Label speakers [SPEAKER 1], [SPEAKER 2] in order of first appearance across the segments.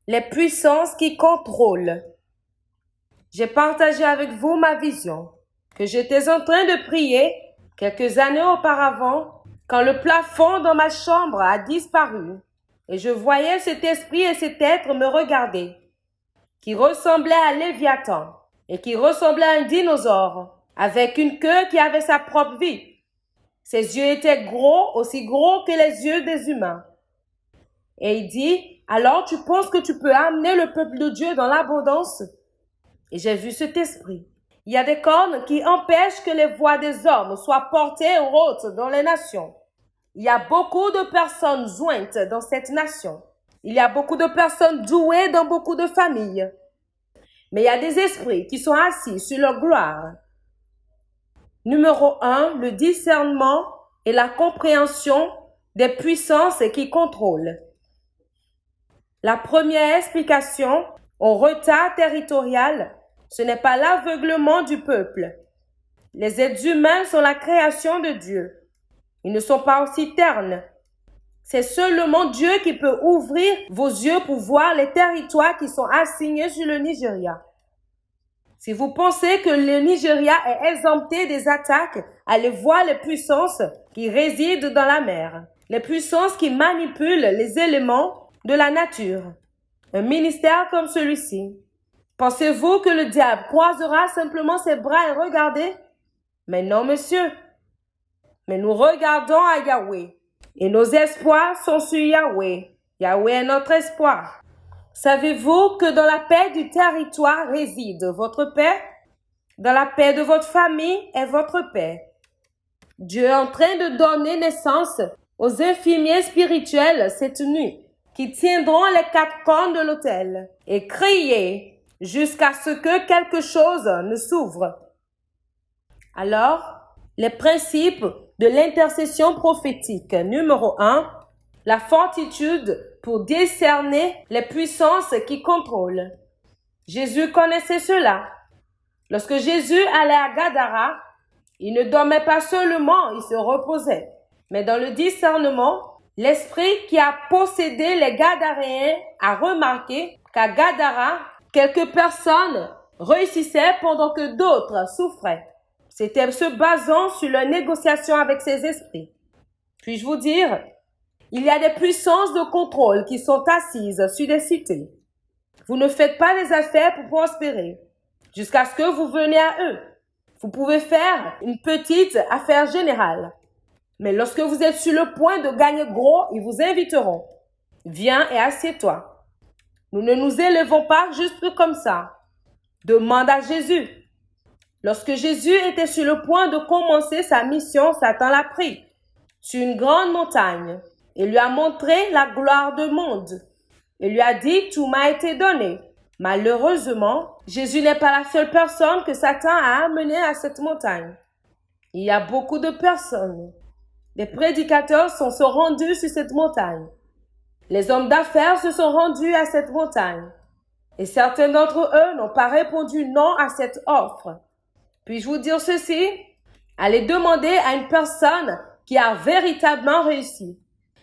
[SPEAKER 1] Les puissances qui contrôlent. J'ai partagé avec vous ma vision, que j'étais en train de prier quelques années auparavant, quand le plafond dans ma chambre a disparu, et je voyais cet esprit et cet être me regarder, qui ressemblait à Léviathan, et qui ressemblait à un dinosaure, avec une queue qui avait sa propre vie. Ses yeux étaient gros, aussi gros que les yeux des humains. Et il dit, alors tu penses que tu peux amener le peuple de Dieu dans l'abondance? Et j'ai vu cet esprit. Il y a des cornes qui empêchent que les voix des hommes soient portées hautes dans les nations. Il y a beaucoup de personnes jointes dans cette nation. Il y a beaucoup de personnes douées dans beaucoup de familles. Mais il y a des esprits qui sont assis sur leur gloire. Numéro 1, le discernement et la compréhension des puissances qui contrôlent. La première explication au retard territorial, ce n'est pas l'aveuglement du peuple. Les êtres humains sont la création de Dieu. Ils ne sont pas aussi ternes. C'est seulement Dieu qui peut ouvrir vos yeux pour voir les territoires qui sont assignés sur le Nigeria. Si vous pensez que le Nigeria est exempté des attaques, allez voir les puissances qui résident dans la mer, les puissances qui manipulent les éléments de la nature. Un ministère comme celui-ci. Pensez-vous que le diable croisera simplement ses bras et regarder? Mais non, monsieur. Mais nous regardons à Yahweh. Et nos espoirs sont sur Yahweh. Yahweh est notre espoir. Savez-vous que dans la paix du territoire réside votre paix? Dans la paix de votre famille est votre paix. Dieu est en train de donner naissance aux infirmiers spirituels cette nuit, qui tiendront les 4 cornes de l'autel et crier jusqu'à ce que quelque chose ne s'ouvre. Alors, les principes de l'intercession prophétique. Numéro 1, la fortitude pour discerner les puissances qui contrôlent. Jésus connaissait cela. Lorsque Jésus allait à Gadara, il ne dormait pas seulement, il se reposait. Mais dans le discernement, l'esprit qui a possédé les Gadaréens a remarqué qu'à Gadara, quelques personnes réussissaient pendant que d'autres souffraient. C'était se basant sur leur négociation avec ces esprits. Puis-je vous dire, il y a des puissances de contrôle qui sont assises sur des cités. Vous ne faites pas des affaires pour prospérer, jusqu'à ce que vous veniez à eux. Vous pouvez faire une petite affaire générale. Mais lorsque vous êtes sur le point de gagner gros, ils vous inviteront. Viens et assieds-toi. Nous ne nous élevons pas juste comme ça. Demande à Jésus. Lorsque Jésus était sur le point de commencer sa mission, Satan l'a pris sur une grande montagne et lui a montré la gloire du monde. Il lui a dit, tout m'a été donné. Malheureusement, Jésus n'est pas la seule personne que Satan a amenée à cette montagne. Il y a beaucoup de personnes. Les prédicateurs sont rendus sur cette montagne. Les hommes d'affaires se sont rendus à cette montagne. Et certains d'entre eux n'ont pas répondu non à cette offre. Puis-je vous dire ceci? Allez demander à une personne qui a véritablement réussi.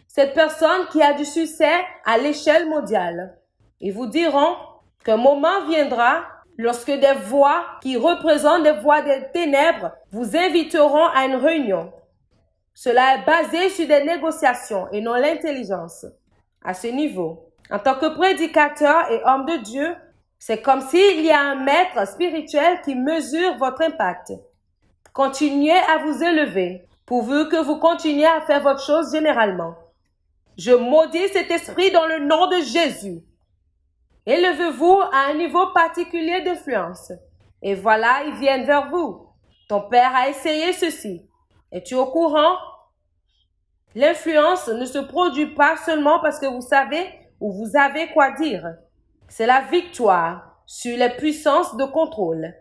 [SPEAKER 1] Cette personne qui a du succès à l'échelle mondiale. Ils vous diront qu'un moment viendra lorsque des voix qui représentent des voix des ténèbres vous inviteront à une réunion. Cela est basé sur des négociations et non l'intelligence. À ce niveau, en tant que prédicateur et homme de Dieu, c'est comme s'il y a un maître spirituel qui mesure votre impact. Continuez à vous élever, pourvu que vous continuez à faire votre chose généralement. Je maudis cet esprit dans le nom de Jésus. Élevez-vous à un niveau particulier d'influence. Et voilà, ils viennent vers vous. Ton père a essayé ceci. Es-tu au courant? L'influence ne se produit pas seulement parce que vous savez ou vous avez quoi dire. C'est la victoire sur les puissances de contrôle.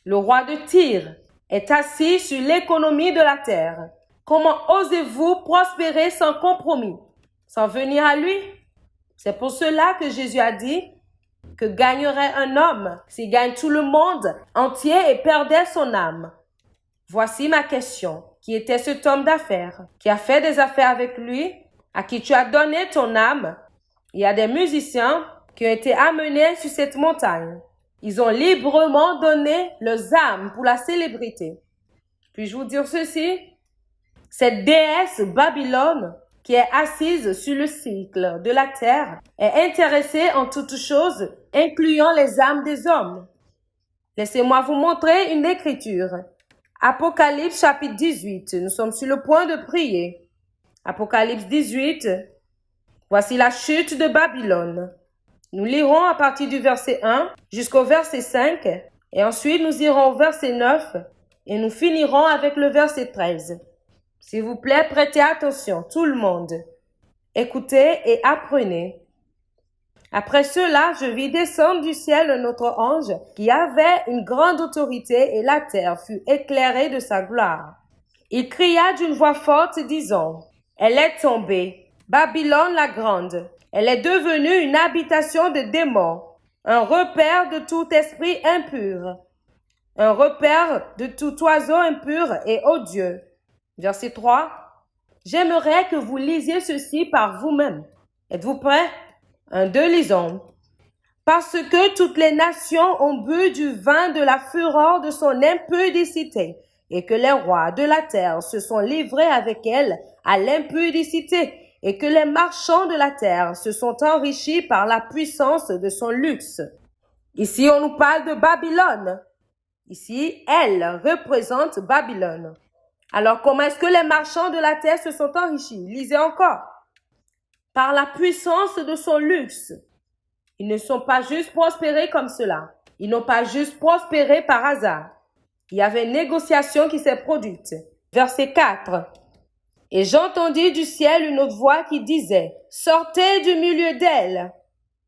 [SPEAKER 1] Le roi de Tyr est assis sur l'économie de la terre. Comment osez-vous prospérer sans compromis, sans venir à lui? C'est pour cela que Jésus a dit que gagnerait un homme s'il gagne tout le monde entier et perdait son âme. Voici ma question. Qui était cet homme d'affaires qui a fait des affaires avec lui, à qui tu as donné ton âme? Il y a des musiciens qui ont été amenés sur cette montagne. Ils ont librement donné leurs âmes pour la célébrité. Puis-je vous dire ceci? Cette déesse Babylone, qui est assise sur le cycle de la terre, est intéressée en toutes choses, incluant les âmes des hommes. Laissez-moi vous montrer une écriture. Apocalypse chapitre 18. Nous sommes sur le point de prier. Apocalypse 18. Voici la chute de Babylone. Nous lirons à partir du verset 1 jusqu'au verset 5 et ensuite nous irons au verset 9 et nous finirons avec le verset 13. S'il vous plaît, prêtez attention, tout le monde. Écoutez et apprenez. Après cela, je vis descendre du ciel notre ange qui avait une grande autorité et la terre fut éclairée de sa gloire. Il cria d'une voix forte disant, « Elle est tombée, Babylone la grande. Elle est devenue une habitation de démons, un repère de tout esprit impur, un repère de tout oiseau impur et odieux. » Verset 3. J'aimerais que vous lisiez ceci par vous-même. Êtes-vous prêts? 1, 2, lisons. Parce que toutes les nations ont bu du vin de la fureur de son impudicité, et que les rois de la terre se sont livrés avec elle à l'impudicité, et que les marchands de la terre se sont enrichis par la puissance de son luxe. Ici, on nous parle de Babylone. Ici, elle représente Babylone. Alors, comment est-ce que les marchands de la terre se sont enrichis? Lisez encore. Par la puissance de son luxe. Ils ne sont pas juste prospérés comme cela. Ils n'ont pas juste prospéré par hasard. Il y avait une négociation qui s'est produite. Verset 4. Et j'entendis du ciel une autre voix qui disait, « Sortez du milieu d'elle,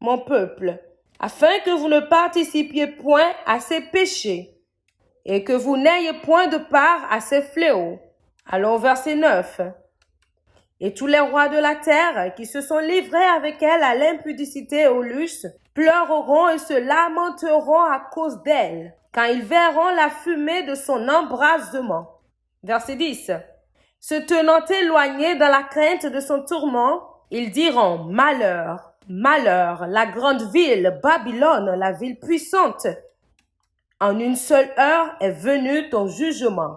[SPEAKER 1] mon peuple, afin que vous ne participiez point à ses péchés, et que vous n'ayez point de part à ses fléaux. » Allons au verset 9. Et tous les rois de la terre qui se sont livrés avec elle à l'impudicité et au luxe pleureront et se lamenteront à cause d'elle, quand ils verront la fumée de son embrasement. Verset 10. Se tenant éloignés dans la crainte de son tourment, ils diront, « Malheur, malheur, la grande ville, Babylone, la ville puissante. En une seule heure est venu ton jugement. »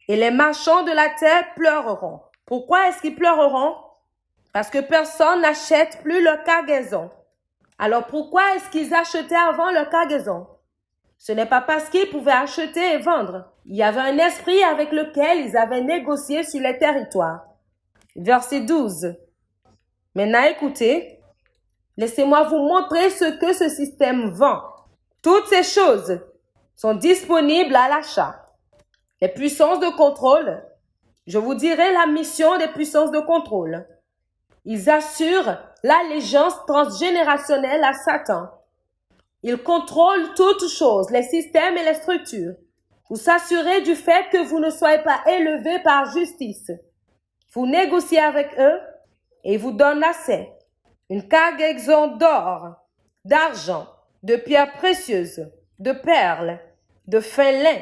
[SPEAKER 1] Et les marchands de la terre pleureront. Pourquoi est-ce qu'ils pleureront? Parce que personne n'achète plus leur cargaison. Alors pourquoi est-ce qu'ils achetaient avant leur cargaison? Ce n'est pas parce qu'ils pouvaient acheter et vendre. Il y avait un esprit avec lequel ils avaient négocié sur les territoires. Verset 12. Maintenant, écoutez. Laissez-moi vous montrer ce que ce système vend. Toutes ces choses sont disponibles à l'achat. Les puissances de contrôle. Je vous dirai la mission des puissances de contrôle. Ils assurent l'allégeance transgénérationnelle à Satan. Ils contrôlent toutes choses, les systèmes et les structures. Vous s'assurez du fait que vous ne soyez pas élevés par justice. Vous négociez avec eux et ils vous donnent assez. Une cargaison d'or, d'argent, de pierres précieuses, de perles, de fin lin,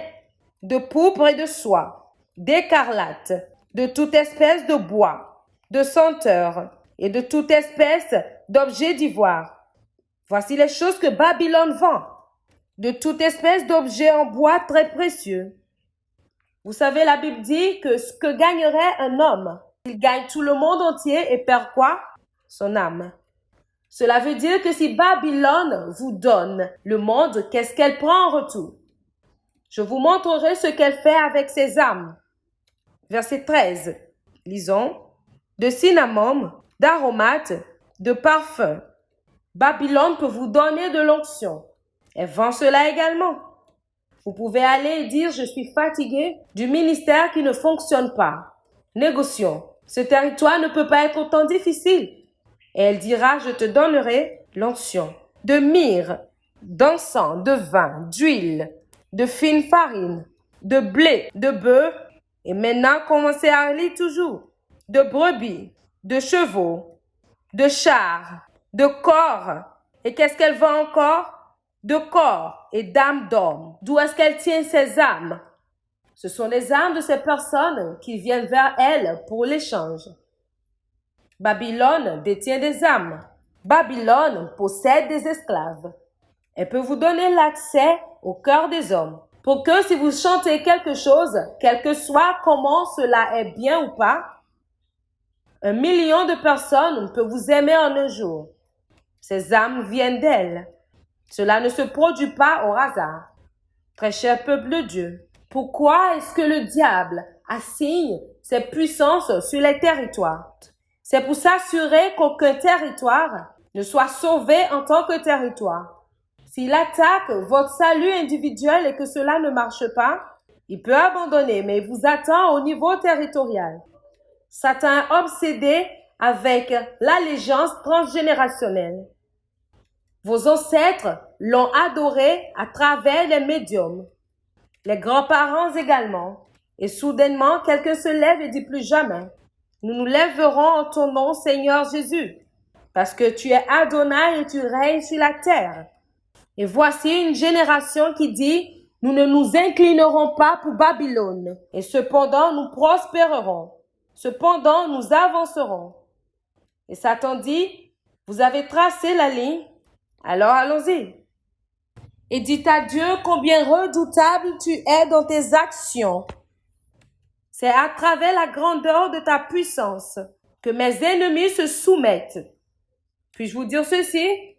[SPEAKER 1] de pourpre et de soie, d'écarlate, de toute espèce de bois, de senteur et de toute espèce d'objets d'ivoire. Voici les choses que Babylone vend, de toute espèce d'objets en bois très précieux. Vous savez, la Bible dit que ce que gagnerait un homme, il gagne tout le monde entier et perd quoi? Son âme. Cela veut dire que si Babylone vous donne le monde, qu'est-ce qu'elle prend en retour? Je vous montrerai ce qu'elle fait avec ses âmes. Verset 13. Lisons. De cinnamome, d'aromates, de parfums. Babylone peut vous donner de l'onction. Elle vend cela également. Vous pouvez aller et dire, je suis fatigué du ministère qui ne fonctionne pas. Négocions. Ce territoire ne peut pas être autant difficile. Et elle dira, je te donnerai l'onction. De myrrhe, d'encens, de vin, d'huile, de fine farine, de blé, de bœuf. Et maintenant, commencez à lire toujours. De brebis, de chevaux, de chars, de corps. Et qu'est-ce qu'elle vend encore? De corps et d'âmes d'hommes. D'où est-ce qu'elle tient ces âmes? Ce sont les âmes de ces personnes qui viennent vers elle pour l'échange. Babylone détient des âmes. Babylone possède des esclaves. Elle peut vous donner l'accès au cœur des hommes. Pour que si vous chantez quelque chose, quel que soit comment cela est bien ou pas, 1 million de personnes peuvent vous aimer en un jour. Ces âmes viennent d'elle. Cela ne se produit pas au hasard. Très cher peuple de Dieu, pourquoi est-ce que le diable assigne ses puissances sur les territoires? C'est pour s'assurer qu'aucun territoire ne soit sauvé en tant que territoire. S'il attaque votre salut individuel et que cela ne marche pas, il peut abandonner, mais il vous attend au niveau territorial. Satan est obsédé avec l'allégeance transgénérationnelle. Vos ancêtres l'ont adoré à travers les médiums, les grands-parents également. Et soudainement, quelqu'un se lève et dit plus jamais. Nous nous lèverons en ton nom, Seigneur Jésus, parce que tu es Adonai et tu règnes sur la terre. Et voici une génération qui dit, nous ne nous inclinerons pas pour Babylone, et cependant nous prospérerons, cependant nous avancerons. Et Satan dit, vous avez tracé la ligne, alors allons-y. Et dites à Dieu combien redoutable tu es dans tes actions. C'est à travers la grandeur de ta puissance que mes ennemis se soumettent. Puis-je vous dire ceci?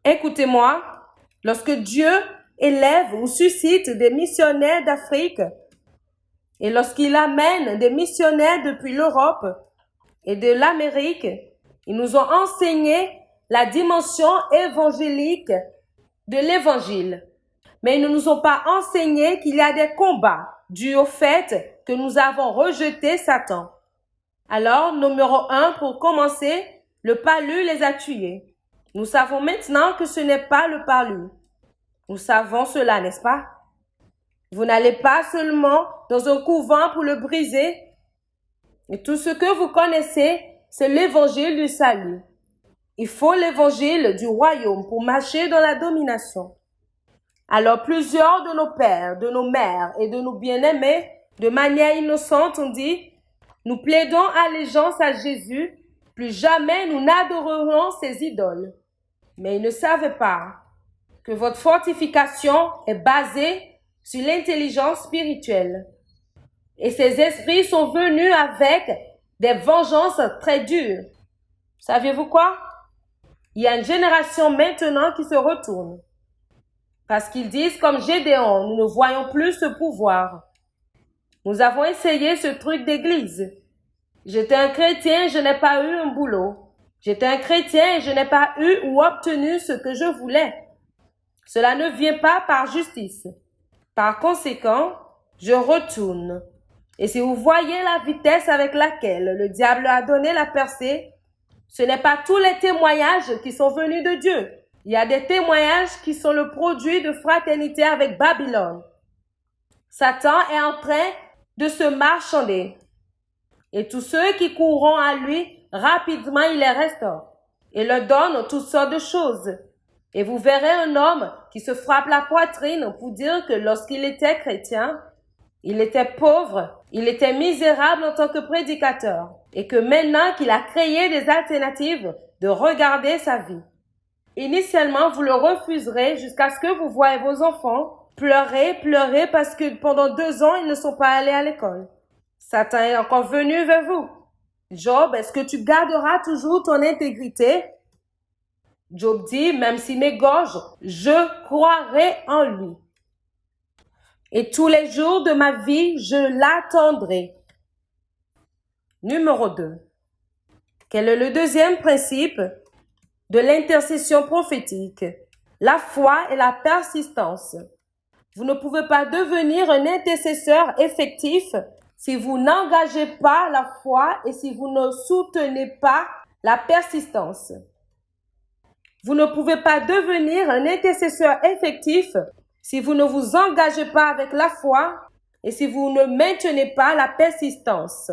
[SPEAKER 1] Écoutez-moi, lorsque Dieu élève ou suscite des missionnaires d'Afrique et lorsqu'il amène des missionnaires depuis l'Europe et de l'Amérique, ils nous ont enseigné la dimension évangélique de l'évangile. Mais ils ne nous ont pas enseigné qu'il y a des combats dus au fait que nous avons rejeté Satan. Alors, numéro 1, pour commencer, le palu les a tués. Nous savons maintenant que ce n'est pas le palu. Nous savons cela, n'est-ce pas? Vous n'allez pas seulement dans un couvent pour le briser. Et tout ce que vous connaissez, c'est l'évangile du salut. Il faut l'évangile du royaume pour marcher dans la domination. Alors plusieurs de nos pères, de nos mères et de nos bien-aimés, de manière innocente, ont dit, nous plaidons allégeance à Jésus, plus jamais nous n'adorerons ces idoles. Mais ils ne savaient pas que votre fortification est basée sur l'intelligence spirituelle. Et ces esprits sont venus avec des vengeances très dures. Saviez-vous quoi? Il y a une génération maintenant qui se retourne. Parce qu'ils disent comme Gédéon, nous ne voyons plus ce pouvoir. Nous avons essayé ce truc d'église. J'étais un chrétien, je n'ai pas eu un boulot. J'étais un chrétien et je n'ai pas eu ou obtenu ce que je voulais. Cela ne vient pas par justice. Par conséquent, je retourne. Et si vous voyez la vitesse avec laquelle le diable a donné la percée, ce n'est pas tous les témoignages qui sont venus de Dieu. Il y a des témoignages qui sont le produit de fraternité avec Babylone. Satan est en train de se marchander. Et tous ceux qui courront à lui, rapidement il les restaure. Et leur donne toutes sortes de choses. Et vous verrez un homme qui se frappe la poitrine pour dire que lorsqu'il était chrétien, il était pauvre, il était misérable en tant que prédicateur. Et que maintenant qu'il a créé des alternatives de regarder sa vie. Initialement, vous le refuserez jusqu'à ce que vous voyez vos enfants pleurer parce que pendant 2 ans, ils ne sont pas allés à l'école. Satan est encore venu vers vous. Job, est-ce que tu garderas toujours ton intégrité? Job dit, même s'il m'égorge, je croirai en lui. Et tous les jours de ma vie, je l'attendrai. Numéro 2. Quel est le deuxième principe de l'intercession prophétique? La foi et la persistance. Vous ne pouvez pas devenir un intercesseur effectif si vous n'engagez pas la foi et si vous ne soutenez pas la persistance. Vous ne pouvez pas devenir un intercesseur effectif si vous ne vous engagez pas avec la foi et si vous ne maintenez pas la persistance.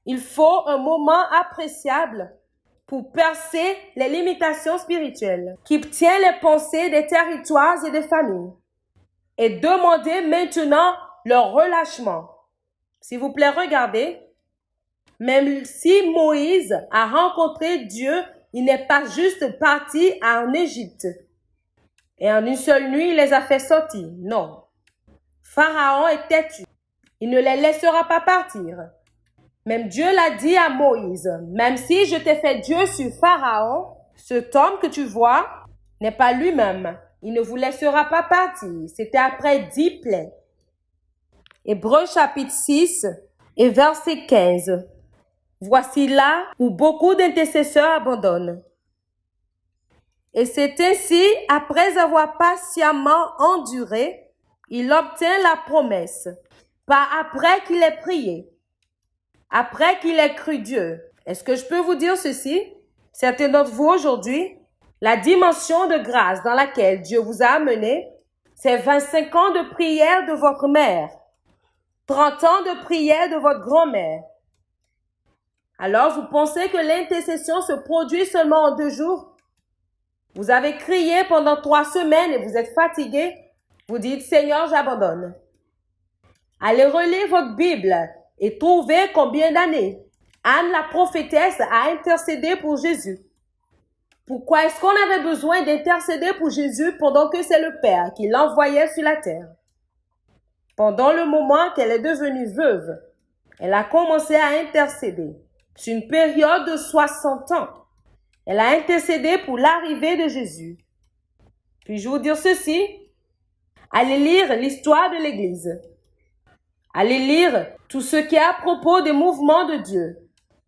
[SPEAKER 1] Il faut un moment appréciable pour percer les limitations spirituelles qui tiennent les pensées des territoires et des familles et demander maintenant leur relâchement. S'il vous plaît, regardez. Même si Moïse a rencontré Dieu Il n'est pas juste parti en Égypte. Et en une seule nuit, il les a fait sortir. Non. Pharaon est têtu. Il ne les laissera pas partir. Même Dieu l'a dit à Moïse, même si je t'ai fait Dieu sur Pharaon, cet homme que tu vois n'est pas lui-même. Il ne vous laissera pas partir. C'était après 10 plaies. Hébreux chapitre 6 et verset 15. Voici là où beaucoup d'intercesseurs abandonnent. Et c'est ainsi, après avoir patiemment enduré, il obtient la promesse. Pas après qu'il ait prié, après qu'il ait cru Dieu. Est-ce que je peux vous dire ceci? Certains d'entre vous aujourd'hui, la dimension de grâce dans laquelle Dieu vous a amené, c'est 25 ans de prière de votre mère, 30 ans de prière de votre grand-mère. Alors, vous pensez que l'intercession se produit seulement en 2 jours? Vous avez crié pendant 3 semaines et vous êtes fatigué. Vous dites, Seigneur, j'abandonne. Allez relire votre Bible et trouvez combien d'années Anne, la prophétesse, a intercédé pour Jésus. Pourquoi est-ce qu'on avait besoin d'intercéder pour Jésus pendant que c'est le Père qui l'envoyait sur la terre? Pendant le moment qu'elle est devenue veuve, elle a commencé à intercéder. C'est une période de 60 ans. Elle a intercédé pour l'arrivée de Jésus. Puis-je vous dire ceci? Allez lire l'histoire de l'Église. Allez lire tout ce qui est à propos des mouvements de Dieu.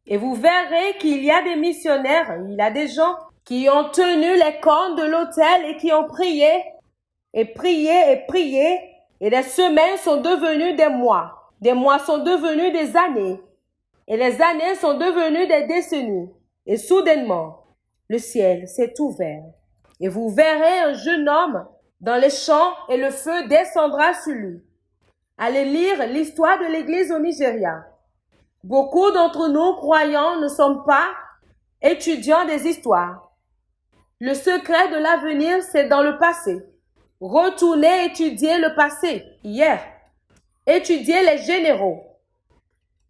[SPEAKER 1] Et vous verrez qu'il y a des missionnaires, il y a des gens qui ont tenu les cornes de l'autel et qui ont prié, et prié, et prié. Et les semaines sont devenues des mois. Des mois sont devenus des années. Et les années sont devenues des décennies. Et soudainement, le ciel s'est ouvert. Et vous verrez un jeune homme dans les champs et le feu descendra sur lui. Allez lire l'histoire de l'Église au Nigeria. Beaucoup d'entre nous, croyants, ne sommes pas étudiants des histoires. Le secret de l'avenir, c'est dans le passé. Retournez étudier le passé, hier. Étudiez les généraux.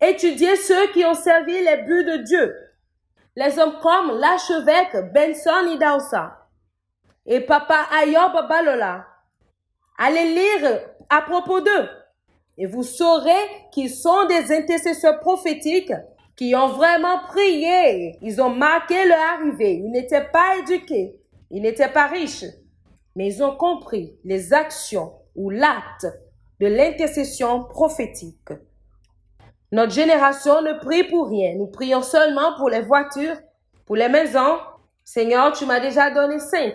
[SPEAKER 1] Étudiez ceux qui ont servi les buts de Dieu. Les hommes comme l'archevêque Benson Idahosa et Papa Ayob Balola. Allez lire à propos d'eux. Et vous saurez qu'ils sont des intercesseurs prophétiques qui ont vraiment prié. Ils ont marqué leur arrivée. Ils n'étaient pas éduqués. Ils n'étaient pas riches. Mais ils ont compris les actions ou l'acte de l'intercession prophétique. Notre génération ne prie pour rien. Nous prions seulement pour les voitures, pour les maisons. Seigneur, tu m'as déjà donné 5.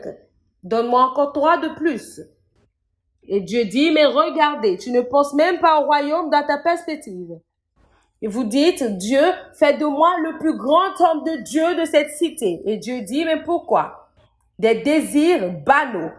[SPEAKER 1] Donne-moi encore 3 de plus. Et Dieu dit, mais regardez, tu ne penses même pas au royaume dans ta perspective. Et vous dites, Dieu, fais de moi le plus grand homme de Dieu de cette cité. Et Dieu dit, mais pourquoi? Des désirs banaux,